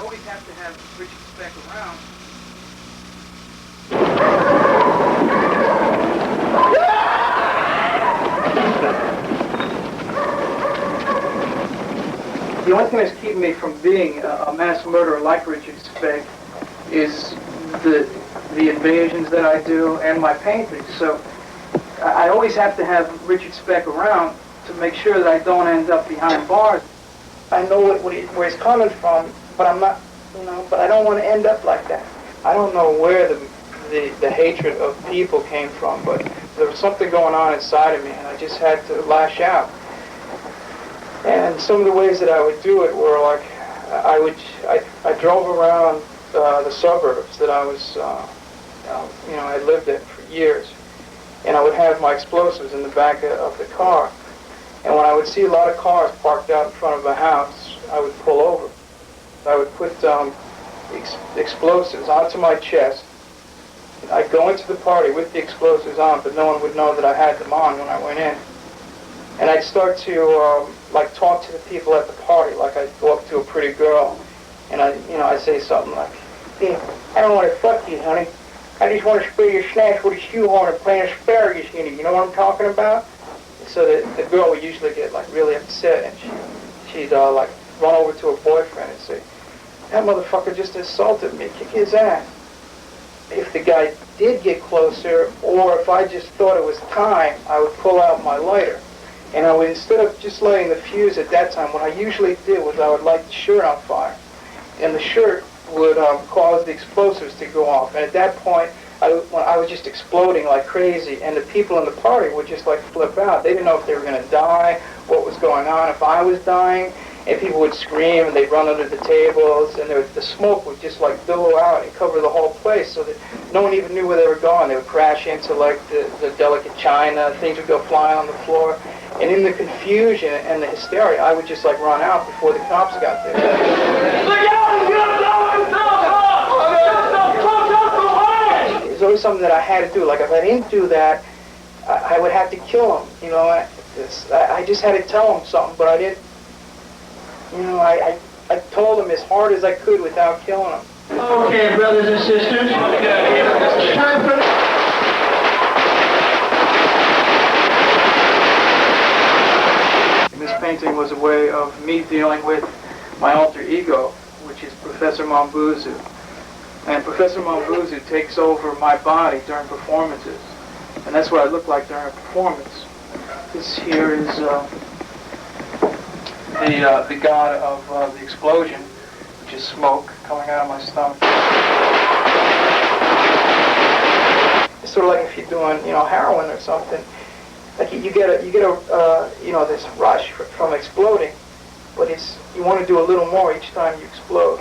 always have to have Richard Speck around. The only thing that's keeping me from being a mass murderer like Richard Speck is the invasions that I do and my paintings. So I always have to have Richard Speck around to make sure that I don't end up behind bars. I know where he's coming from, but I'm not, but I don't want to end up like that. I don't know where the hatred of people came from, but there was something going on inside of me, and I just had to lash out. And some of the ways that I would do it were like, I drove around the suburbs that I was, I lived in for years, and I would have my explosives in the back of the car. And when I would see a lot of cars parked out in front of a house, I would pull over. I would put explosives onto my chest. I'd go into the party with the explosives on, but no one would know that I had them on when I went in. And I'd start to talk to the people at the party, like I'd go up to a pretty girl, and I'd say something like, "Hey, I don't want to fuck you, honey. I just want to spray your snatch with a shoehorn and plant asparagus in it. You know what I'm talking about?" So the girl would usually get really upset, and she'd run over to her boyfriend and say, "That motherfucker just insulted me. Kick his ass." If the guy did get closer, or if I just thought it was time, I would pull out my lighter. And I would, instead of just lighting the fuse at that time, what I usually did was I would light the shirt on fire. And the shirt would cause the explosives to go off. And at that point, I was just exploding like crazy, and the people in the party would just flip out. They didn't know if they were going to die, what was going on, if I was dying, and people would scream, and they'd run under the tables, and the smoke would just billow out and cover the whole place, so that no one even knew where they were going. They would crash into the delicate china, things would go flying on the floor, and in the confusion and the hysteria, I would just run out before the cops got there. It was always something that I had to do. If I didn't do that, I would have to kill him. I just had to tell him something, but I didn't. I told him as hard as I could without killing him. Okay, brothers and sisters. Time for This painting was a way of me dealing with my alter ego, which is Professor Mambuzu. And Professor Mambuzu takes over my body during performances. And that's what I look like during a performance. This here is the god of the explosion, which is smoke coming out of my stomach. It's sort of like if you're doing, heroin or something. You get a this rush from exploding, but you want to do a little more each time you explode.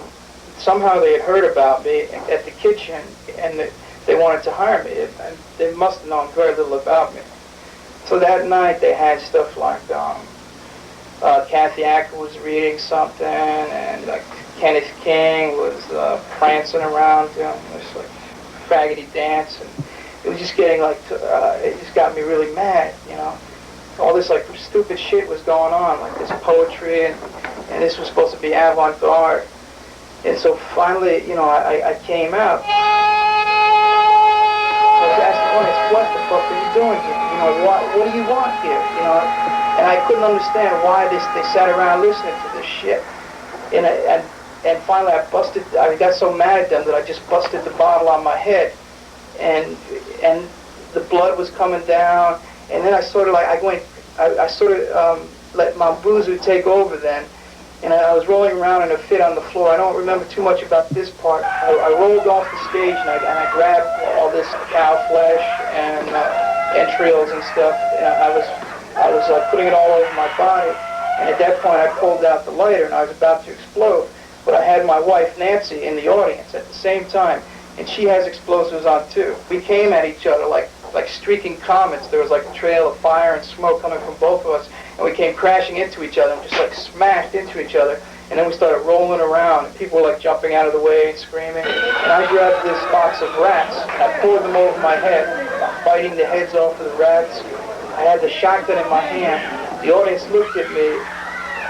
Somehow they had heard about me at the kitchen, and they wanted to hire me, and they must have known very little about me. So that night they had stuff like Kathy Acker was reading something, and Kenneth King was prancing around doing this faggoty dance, and it was just getting it just got me really mad, All this stupid shit was going on, this poetry, and this was supposed to be avant-garde. And so finally, I came out. I was asking the audience, what the fuck are you doing here? What do you want here? And I couldn't understand why they sat around listening to this shit. And finally I got so mad at them that I just busted the bottle on my head. And the blood was coming down, and then I sort of let Mambuzu take over then, and I was rolling around in a fit on the floor. I don't remember too much about this part. I rolled off the stage, and I grabbed all this cow flesh and entrails and stuff, and I was putting it all over my body, and at that point I pulled out the lighter, and I was about to explode, but I had my wife Nancy in the audience at the same time, and she has explosives on too. We came at each other like streaking comets. There was a trail of fire and smoke coming from both of us, and we came crashing into each other and just smashed into each other. And then we started rolling around, and people were jumping out of the way and screaming. And I grabbed this box of rats, and I poured them over my head, biting the heads off of the rats. I had the shotgun in my hand. The audience looked at me,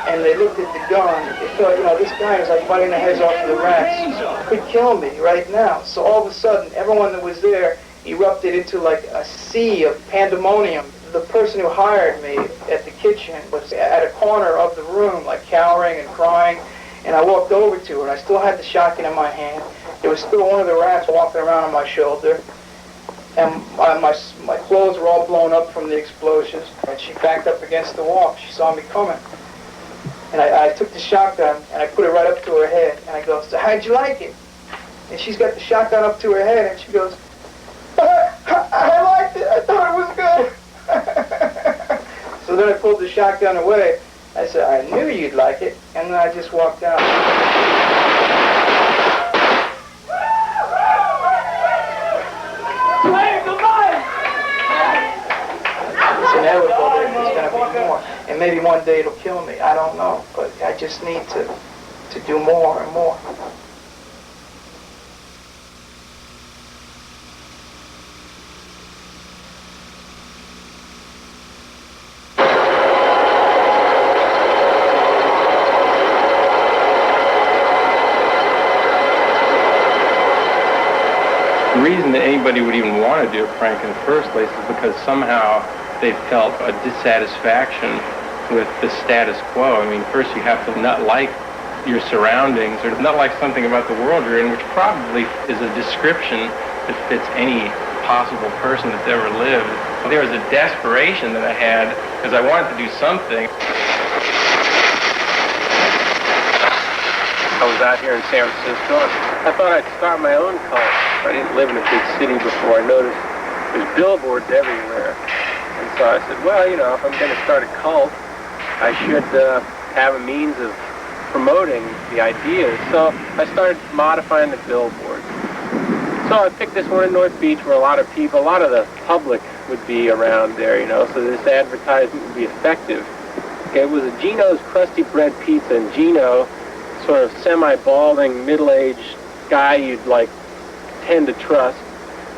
and they looked at the gun. They thought, this guy is like biting the heads off of the rats. Could kill me right now. So all of a sudden, everyone that was there erupted into like a sea of pandemonium. The person who hired me at the kitchen was at a corner of the room, like cowering and crying. And I walked over to her, and I still had the shotgun in my hand. There was still one of the rats walking around on my shoulder. And my clothes were all blown up from the explosions. And she backed up against the wall. She saw me coming. And I took the shotgun, and I put it right up to her head. And I go, so how'd you like it? And she's got the shotgun up to her head, and she goes, I liked it. I thought it was good. So then I pulled the shotgun away. I said, I knew you'd like it. And then I just walked out. It's inevitable that there's going to be more. And maybe one day it'll kill me. I don't know. But I just need to do more and more. The reason that anybody would even want to do a prank in the first place is because somehow they felt a dissatisfaction with the status quo. I mean, first you have to not like your surroundings or not like something about the world you're in, which probably is a description that fits any possible person that's ever lived. There was a desperation that I had because I wanted to do something. I was out here in San Francisco. I thought I'd start my own cult. I didn't live in a big city before. I noticed there's billboards everywhere. And so I said, well, if I'm going to start a cult, I should have a means of promoting the ideas. So I started modifying the billboards. So I picked this one in North Beach where a lot of the public would be around there, so this advertisement would be effective. Okay, it was a Gino's Crusty Bread Pizza, and Gino, sort of semi-balding, middle-aged guy you'd tend to trust,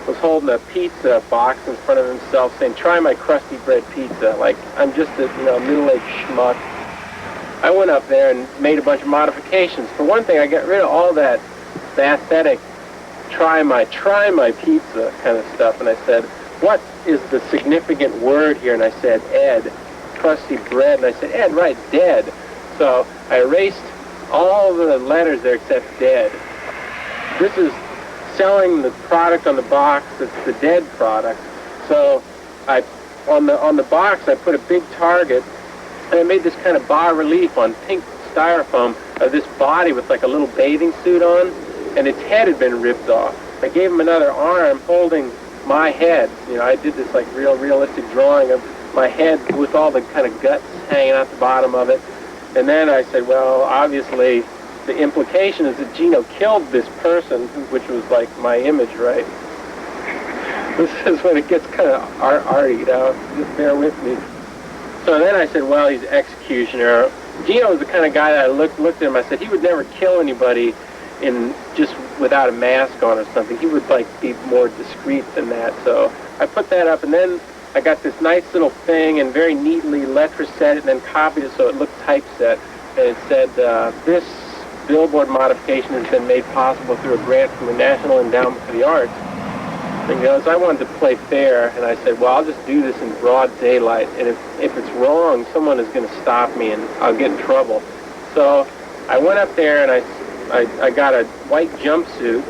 was holding a pizza box in front of himself saying, try my crusty bread pizza. Like, I'm just a middle-aged schmuck. I went up there and made a bunch of modifications. For one thing, I got rid of all that pathetic try my pizza kind of stuff, and I said, what is the significant word here? And I said, Ed, crusty bread. And I said, Ed, right, dead. So I erased all the letters there except dead. This is selling the product on the box. It's the dead product. So on the box I put a big target, and I made this kind of bas relief on pink styrofoam of this body with like a little bathing suit on, and its head had been ripped off. I gave him another arm holding my head. I did this like realistic drawing of my head with all the kind of guts hanging out the bottom of it. And then I said, well, obviously the implication is that Gino killed this person, which was like my image, right? This is when it gets kind of arty, just bear with me. So then I said, well, he's an executioner. Gino was the kind of guy that I looked at him, I said, he would never kill anybody just without a mask on or something. He would be more discreet than that. So I put that up, and then I got this nice little thing and very neatly letter set it and then copied it so it looked typeset. And it said, this billboard modification has been made possible through a grant from the National Endowment for the Arts. And so I wanted to play fair, and I said, well, I'll just do this in broad daylight, and if it's wrong, someone is going to stop me and I'll get in trouble. So I went up there and I got a white jumpsuit,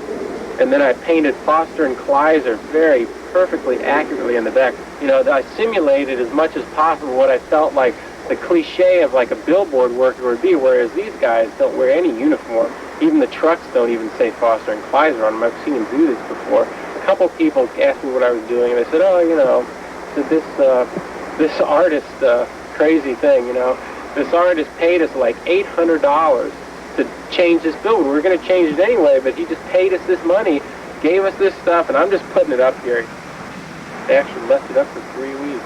and then I painted Foster and Kleiser very perfectly accurately in the back. I simulated as much as possible what I felt like the cliche of like a billboard worker would be, whereas these guys don't wear any uniform. Even the trucks don't even say Foster and Kleiser on them. I've seen them do this before. A couple people asked me what I was doing, and I said, oh, this artist, crazy thing, this artist paid us like $800 to change this billboard. We were going to change it anyway, but he just paid us this money, gave us this stuff, and I'm just putting it up here. They actually left it up for 3 weeks.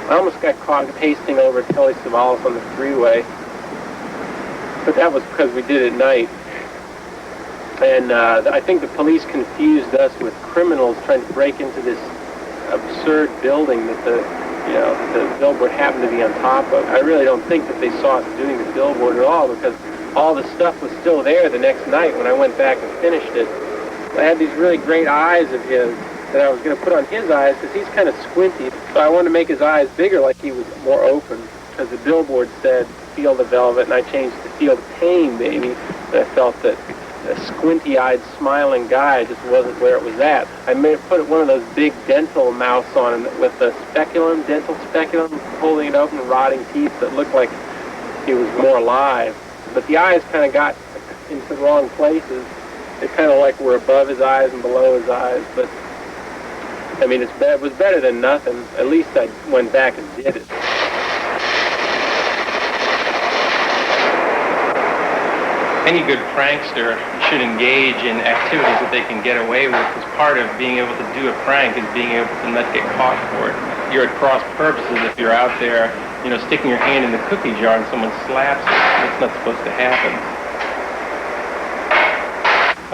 I almost got caught pasting over Telly Savalas on the freeway, but that was because we did it at night. And I think the police confused us with criminals trying to break into this absurd building that the you know, the billboard happened to be on top of. I really don't think that they saw us doing the billboard at all, because all the stuff was still there the next night when I went back and finished it. I had these really great eyes of his that I was going to put on his eyes because he's kind of squinty. So I wanted to make his eyes bigger, like he was more open, because the billboard said Field of Velvet, and I changed it to Field of Pain, baby. And I felt that a squinty-eyed, smiling guy just wasn't where it was at. I put one of those big dental mouths on him with a speculum, dental speculum, holding it open, rotting teeth that looked like he was more alive. But the eyes kind of got into the wrong places. They kind of like were above his eyes and below his eyes. But, I mean, it was better than nothing. At least I went back and did it. Any good prankster should engage in activities that they can get away with, because part of being able to do a prank is being able to not get caught for it. You're at cross purposes if you're out there, you know, sticking your hand in the cookie jar and someone slaps it. That's not supposed to happen.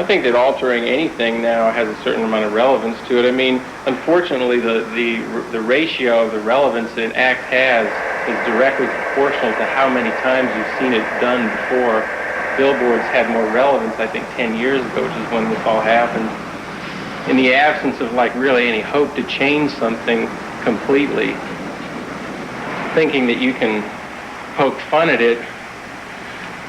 I think that altering anything now has a certain amount of relevance to it. I mean, unfortunately, the ratio of the relevance that an act has is directly proportional to how many times you've seen it done before. Billboards had more relevance, I think, 10 years ago, which is when this all happened. In the absence of, like, really any hope to change something completely, thinking that you can poke fun at it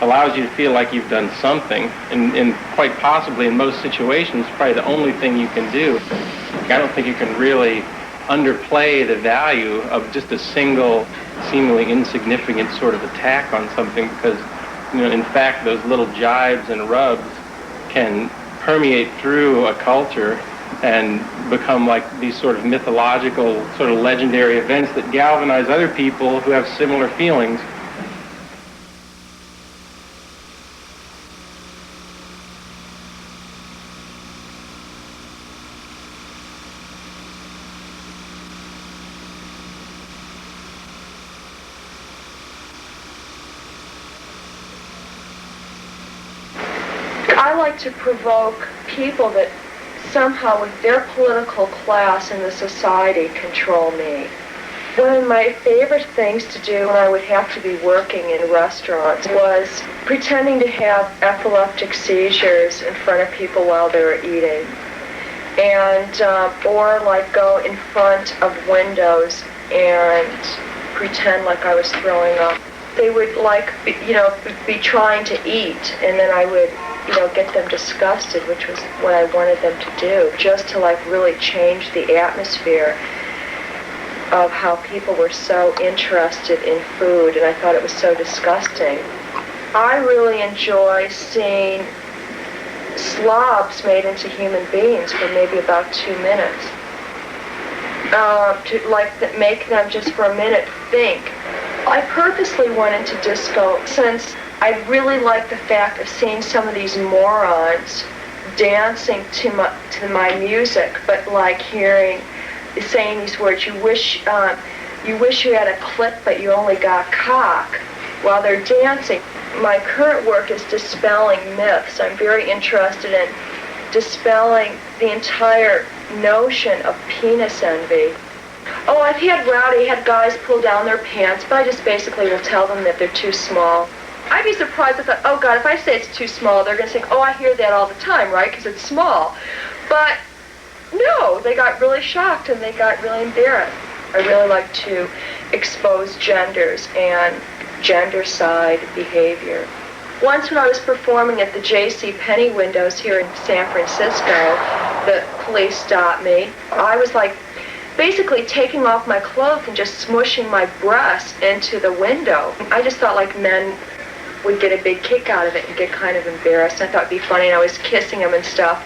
allows you to feel like you've done something, and quite possibly in most situations, probably the only thing you can do. I don't think you can really underplay the value of just a single, seemingly insignificant sort of attack on something, because, you know, in fact, those little jibes and rubs can permeate through a culture and become like these sort of mythological, sort of legendary events that galvanize other people who have similar feelings. I like to provoke people that somehow with their political class in the society control me. One of my favorite things to do when I would have to be working in restaurants was pretending to have epileptic seizures in front of people while they were eating. And, or like go in front of windows and pretend like I was throwing up. They would like, be trying to eat, and then I would, get them disgusted, which was what I wanted them to do, just to like really change the atmosphere of how people were so interested in food, and I thought it was so disgusting. I really enjoy seeing slobs made into human beings for maybe about 2 minutes. To make them just for a minute think. I purposely went into disco since I really like the fact of seeing some of these morons dancing to my music, but like saying these words, you wish you had a clip, but you only got cock, while they're dancing. My current work is dispelling myths. I'm very interested in dispelling the entire notion of penis envy. Oh, I've had guys pull down their pants, but I just basically will tell them that they're too small. I'd be surprised if oh God, if I say it's too small, they're going to think, oh, I hear that all the time, right, because it's small. But no, they got really shocked and they got really embarrassed. I really like to expose genders and gender-side behavior. Once when I was performing at the J.C. Penney windows here in San Francisco, the police stopped me. I was like basically taking off my clothes and just smushing my breasts into the window. I just thought like men would get a big kick out of it and get kind of embarrassed. I thought it'd be funny, and I was kissing them and stuff.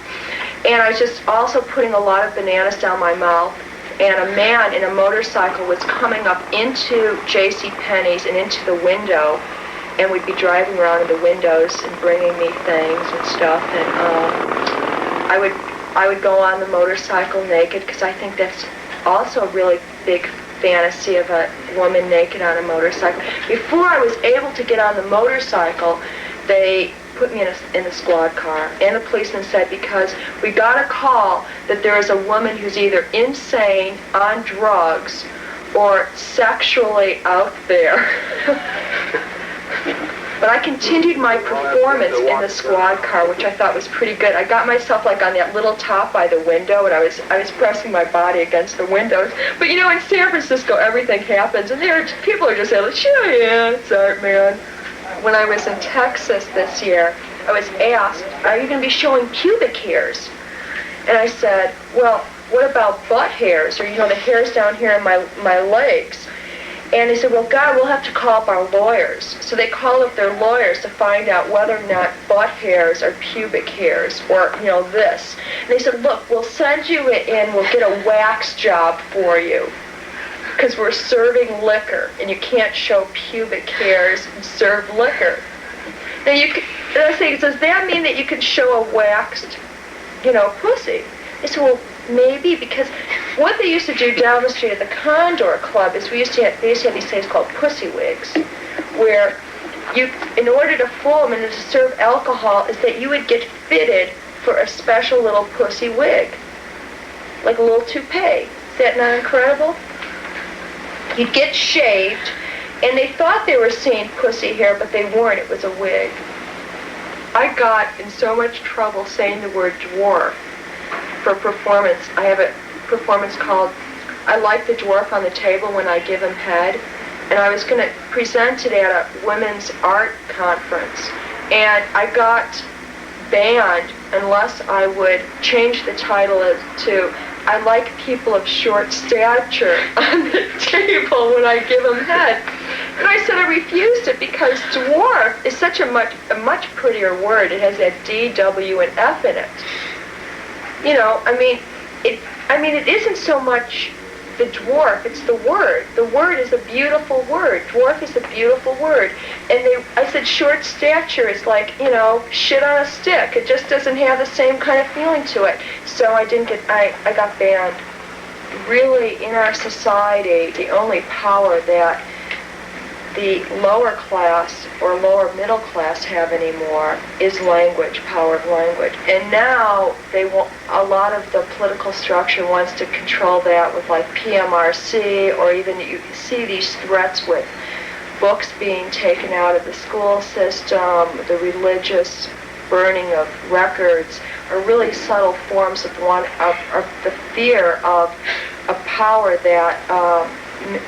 And I was just also putting a lot of bananas down my mouth. And a man in a motorcycle was coming up into J.C. Penney's and into the window, and we'd be driving around in the windows and bringing me things and stuff. And I would go on the motorcycle naked, because I think that's also a really big fantasy of a woman naked on a motorcycle. Before I was able to get on the motorcycle, they put me in a squad car. And the policeman said, because we got a call that there is a woman who's either insane, on drugs, or sexually out there. But I continued my performance in the squad car, which I thought was pretty good. I got myself like on that little top by the window, and I was pressing my body against the windows. But you know, in San Francisco, everything happens, and people are just saying, sure, yeah, it's art, man. When I was in Texas this year, I was asked, are you going to be showing pubic hairs? And I said, well, what about butt hairs, or, you know, the hairs down here in my legs? And they said, well, God, we'll have to call up our lawyers. So they called up their lawyers to find out whether or not butt hairs are pubic hairs, or, you know, this. And they said, look, we'll send you in, we'll get a wax job for you, because we're serving liquor, and you can't show pubic hairs and serve liquor. Now, and I say, does that mean that you can show a waxed, you know, pussy? They said, well, maybe, because what they used to do down the street at the Condor Club is they used to have these things called pussy wigs, where you, in order to fool them and to serve alcohol, is that you would get fitted for a special little pussy wig, like a little toupee. Is that not incredible? You'd get shaved, and they thought they were seeing pussy hair, but they weren't. It was a wig. I got in so much trouble saying the word dwarf for performance. I have a performance called I Like the Dwarf on the Table When I Give Him Head, and I was going to present it at a women's art conference, and I got banned unless I would change the title to I Like People of Short Stature on the Table When I Give Them Head. And I said I refused it because dwarf is such a much prettier word. It has that D, W, and F in it. You know, I mean, it isn't so much the dwarf, it's the word. The word is a beautiful word. Dwarf is a beautiful word. And I said short stature is like, you know, shit on a stick. It just doesn't have the same kind of feeling to it. So I got banned. Really, in our society, the only power that the lower class or lower middle class have anymore is language, power of language. And now a lot of the political structure wants to control that with like PMRC, or even you see these threats with books being taken out of the school system, the religious burning of records, are really subtle forms of the fear of a power that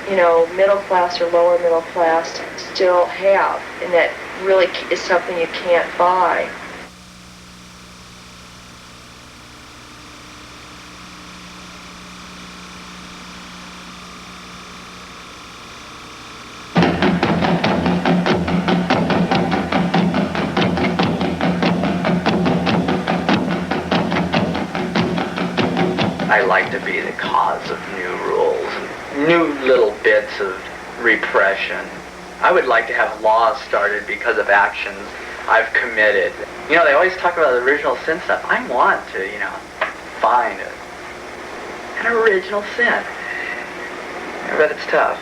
you know, middle class or lower middle class still have, and that really is something you can't buy. I like to be the cause of new rules, new little bits of repression. I would like to have laws started because of actions I've committed. You know, they always talk about the original sin stuff. I want to, you know, find an original sin. But it's tough.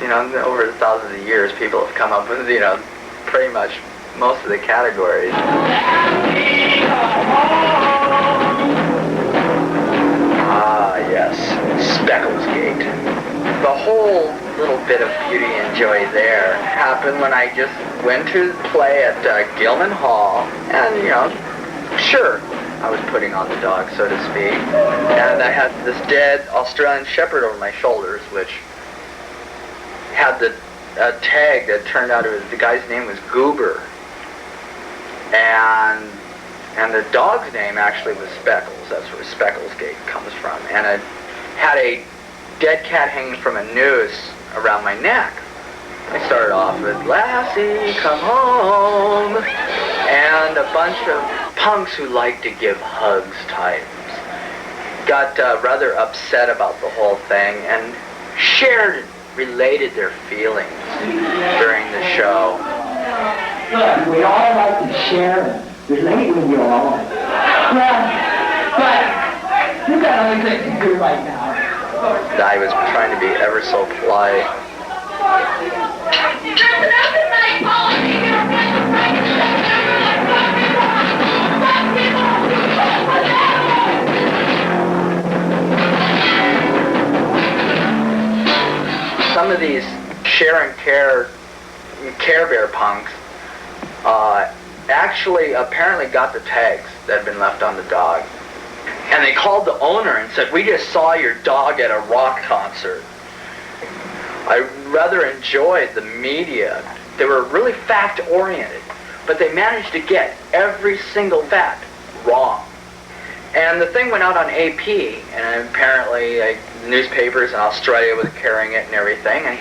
You know, over the thousands of years, people have come up with, you know, pretty much most of the categories. Ah, yes, Specklesgate. The whole little bit of beauty and joy there happened when I just went to play at Gilman Hall, and, you know, sure, I was putting on the dog, so to speak, and I had this dead Australian Shepherd over my shoulders, which had the tag that turned out the guy's name was Goober, and the dog's name actually was Speckles. That's where Specklesgate comes from. And I had a dead cat hanging from a noose around my neck. I started off with Lassie, come home, and a bunch of punks who like to give hugs types got rather upset about the whole thing and related their feelings during the show. Look, we all like to share and relate with you all. But you've got other things to do right now. I was trying to be ever so polite. of these share and care Bear punks actually apparently got the tags that had been left on the dog. And they called the owner and said, "We just saw your dog at a rock concert." I rather enjoyed the media. They were really fact-oriented, but they managed to get every single fact wrong. And the thing went out on AP, and apparently newspapers in Australia were carrying it and everything. And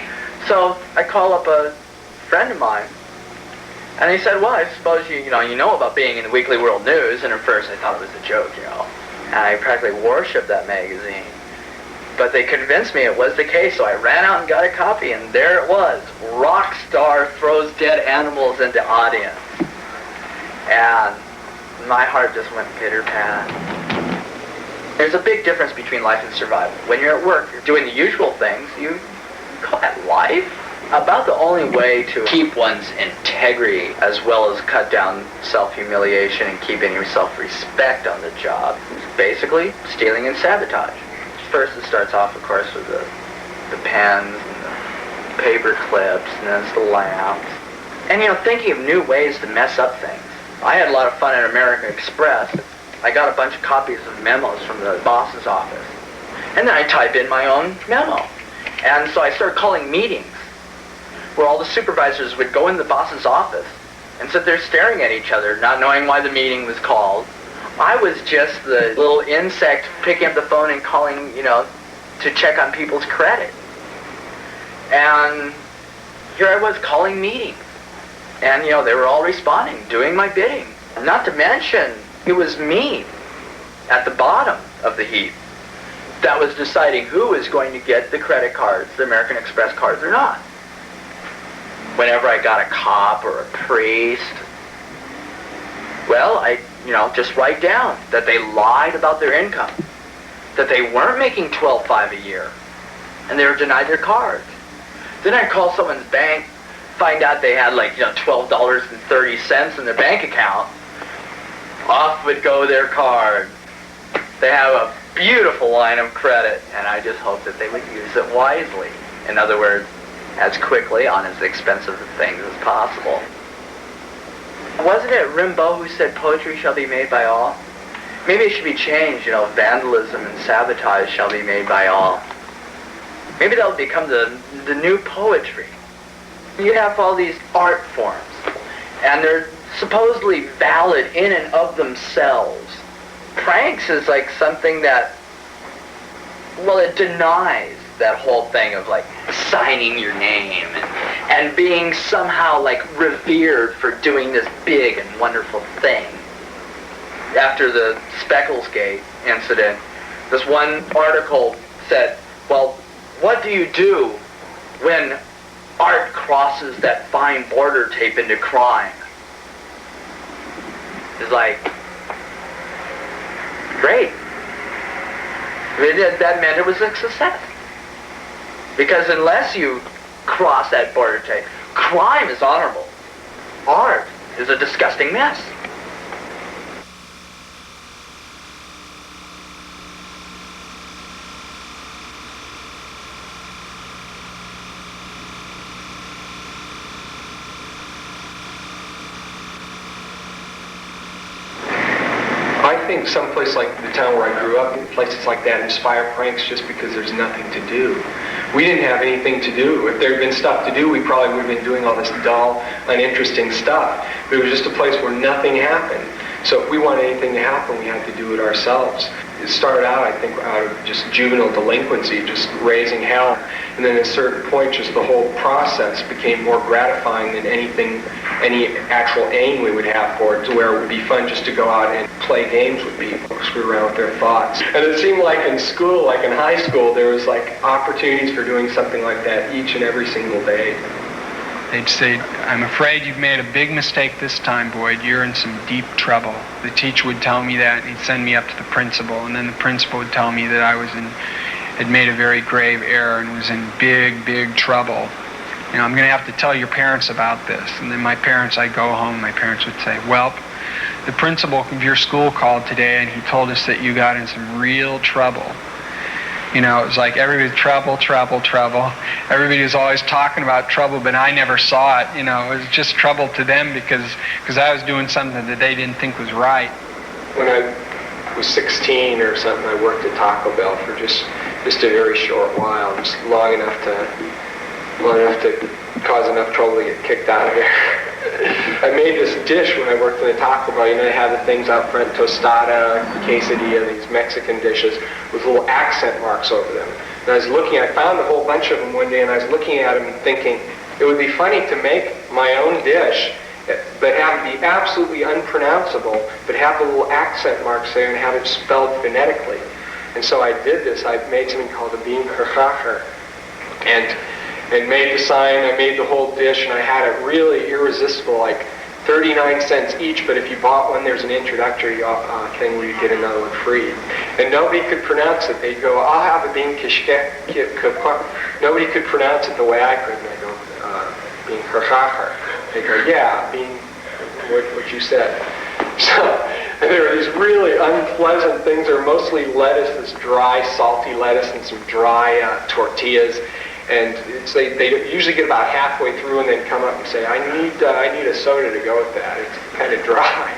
so I call up a friend of mine, and he said, "Well, I suppose you know about being in the Weekly World News." And at first I thought it was a joke, and I practically worshipped that magazine. But they convinced me it was the case, so I ran out and got a copy, and there it was. Rock star throws dead animals into audience. And my heart just went pitter-pat. There's a big difference between life and survival. When you're at work, you're doing the usual things, you call that life? About the only way to keep one's integrity, as well as cut down self-humiliation and keeping your self-respect on the job, is basically stealing and sabotage. First, it starts off, of course, with the pens and the paper clips, and then it's the lamps. And, thinking of new ways to mess up things. I had a lot of fun at American Express. I got a bunch of copies of memos from the boss's office. And then I type in my own memo. And so I started calling meetings, where all the supervisors would go in the boss's office and sit there staring at each other, not knowing why the meeting was called. I was just the little insect picking up the phone and calling, to check on people's credit. And here I was calling meetings. And, they were all responding, doing my bidding. Not to mention, it was me at the bottom of the heap that was deciding who was going to get the credit cards, the American Express cards or not. Whenever I got a cop or a priest, well, I just write down that they lied about their income, that they weren't making $12,500 a year, and they were denied their cards. Then I'd call someone's bank, find out they had $12.30 in their bank account. Off would go their card. They have a beautiful line of credit, and I just hope that they would use it wisely. In other words, as quickly on as expensive things as possible. Wasn't it Rimbaud who said poetry shall be made by all? Maybe it should be changed, vandalism and sabotage shall be made by all. Maybe that'll become the new poetry. You have all these art forms, and they're supposedly valid in and of themselves. Pranks is like something that, it denies that whole thing of signing your name and being somehow revered for doing this big and wonderful thing. After the Specklesgate incident, this one article said, well, what do you do when art crosses that fine border tape into crime? It's great. That meant it was a success. Because unless you cross that border tape, crime is honorable. Art is a disgusting mess. I think someplace like the town where I grew up, places like that inspire pranks just because there's nothing to do. We didn't have anything to do. If there had been stuff to do, we probably would have been doing all this dull, uninteresting stuff. But it was just a place where nothing happened. So if we wanted anything to happen, we had to do it ourselves. It started out, I think, out of just juvenile delinquency, just raising hell. And then at a certain point, just the whole process became more gratifying than any actual aim we would have for it, to where it would be fun just to go out and play games with people, screw around with their thoughts. And it seemed like in school, like in high school, there was opportunities for doing something like that each and every single day. They'd say, I'm afraid you've made a big mistake this time, Boyd. You're in some deep trouble. The teacher would tell me that, and he'd send me up to the principal, and then the principal would tell me that I had made a very grave error and was in big, big trouble. I'm going to have to tell your parents about this. And then I'd go home, my parents would say, well, the principal of your school called today, and he told us that you got in some real trouble. You know, it was like everybody, trouble, trouble, trouble. Everybody was always talking about trouble, but I never saw it. You know, it was just trouble to them because I was doing something that they didn't think was right. When I was 16 or something, I worked at Taco Bell for just a very short while, just long enough to cause enough trouble to get kicked out of there. I made this dish when I worked in a Taco Bell. You know, they have the things out front, tostada, quesadilla, these Mexican dishes with little accent marks over them. And I was looking, I found a whole bunch of them one day, and I was looking at them and thinking, it would be funny to make my own dish, but have it be absolutely unpronounceable, but have the little accent marks there and have it spelled phonetically. And so I did this. I made something called a bean kerchacher, and made the sign. I made the whole dish, and I had it really irresistible, like 39 cents each, but if you bought one, there's an introductory thing where you get another one free. And nobody could pronounce it. They'd go, I'll have a bean kishke. Nobody could pronounce it the way I could. And I go, bean kerchacher. They go, yeah, bean, what you said. So there are these really unpleasant things. They're mostly lettuce, this dry, salty lettuce, and some dry tortillas. And they usually get about halfway through and then come up and say, I need a soda to go with that. It's kind of dry.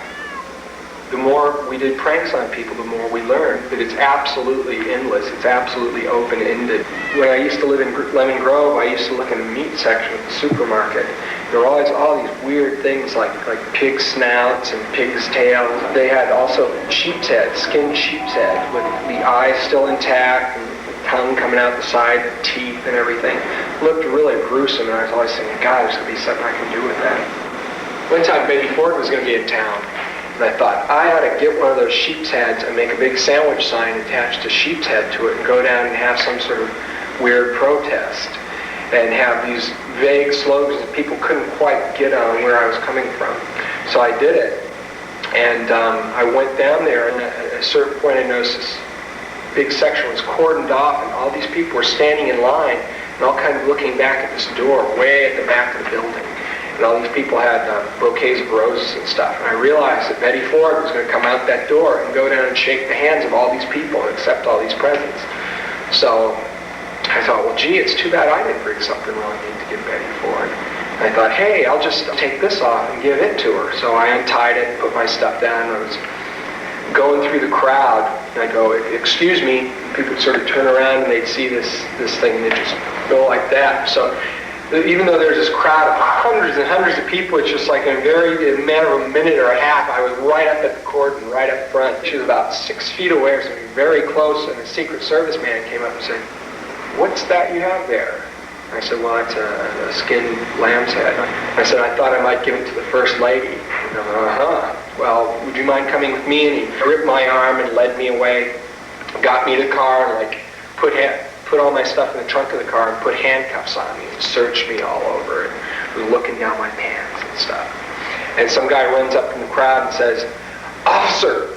The more we did pranks on people, the more we learned that it's absolutely endless. It's absolutely open-ended. When I used to live in Lemon Grove, I used to look in the meat section of the supermarket. There were always all these weird things like pig snouts and pig's tails. They had also sheep's head, skinned sheep's head, with the eyes still intact, and tongue coming out the side, the teeth and everything. It looked really gruesome, and I was always thinking, God, there's going to be something I can do with that. One time, Betty Ford was going to be in town, and I thought, I ought to get one of those sheep's heads and make a big sandwich sign attached a sheep's head to it and go down and have some sort of weird protest and have these vague slogans that people couldn't quite get on where I was coming from. So I did it, and I went down there, and at a certain point I noticed this big section was cordoned off, and all these people were standing in line and all kind of looking back at this door way at the back of the building. And all these people had bouquets of roses and stuff. And I realized that Betty Ford was going to come out that door and go down and shake the hands of all these people and accept all these presents. So I thought, well, gee, it's too bad I didn't bring something really neat to give Betty Ford. And I thought, hey, I'll just take this off and give it to her. So I untied it and put my stuff down. I was going through the crowd, and I go, excuse me. People would sort of turn around and they'd see this thing and they'd just go like that. So even though there's this crowd of hundreds and hundreds of people, it's just like in a matter of a minute or a half, I was right up at the cordon, right up front. She was about 6 feet away, so very close, and a Secret Service man came up and said, what's that you have there? I said, well, it's a skinned lamb's head. I said, I thought I might give it to the First Lady. And I went, well, would you mind coming with me? And he gripped my arm and led me away, got me the car, and put all my stuff in the trunk of the car and put handcuffs on me and searched me all over and was looking down my pants and stuff. And some guy runs up from the crowd and says, Officer,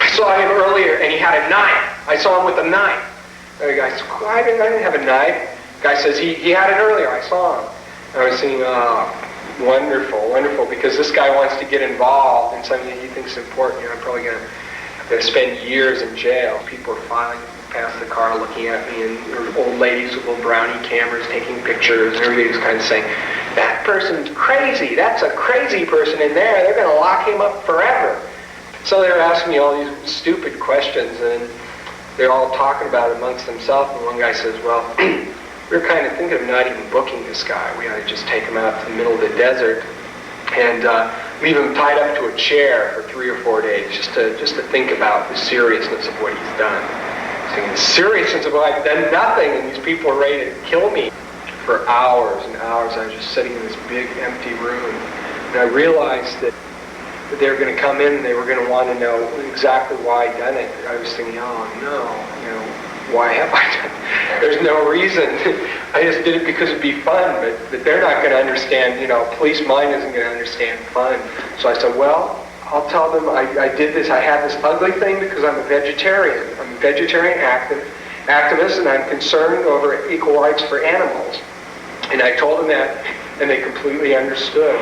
I saw him earlier and he had a knife. I saw him with a knife. And the guy says, well, I didn't have a knife. The guy says, he had it earlier. I saw him. And I was thinking, wonderful, wonderful, because this guy wants to get involved in something that he thinks is important. You know, I'm probably going to spend years in jail. People are filing past the car looking at me, and there were old ladies with little brownie cameras taking pictures, and everybody was kind of saying, that person's crazy. That's a crazy person in there. They're going to lock him up forever. So they were asking me all these stupid questions, and they're all talking about it amongst themselves, and one guy says, well, we were kind of thinking of not even booking this guy. We ought to just take him out to the middle of the desert and leave him tied up to a chair for 3 or 4 days just to think about the seriousness of what he's done. The seriousness of what I've done nothing, and these people are ready to kill me. For hours and hours, I was just sitting in this big empty room, and I realized that they were going to come in and they were going to want to know exactly why I'd done it. I was thinking, oh no, why have I done it? There's no reason. I just did it because it'd be fun, but they're not going to understand, police mind isn't going to understand fun. So I said, well, I'll tell them I did this. I had this ugly thing because I'm a vegetarian. I'm a vegetarian activist, and I'm concerned over equal rights for animals. And I told them that, and they completely understood.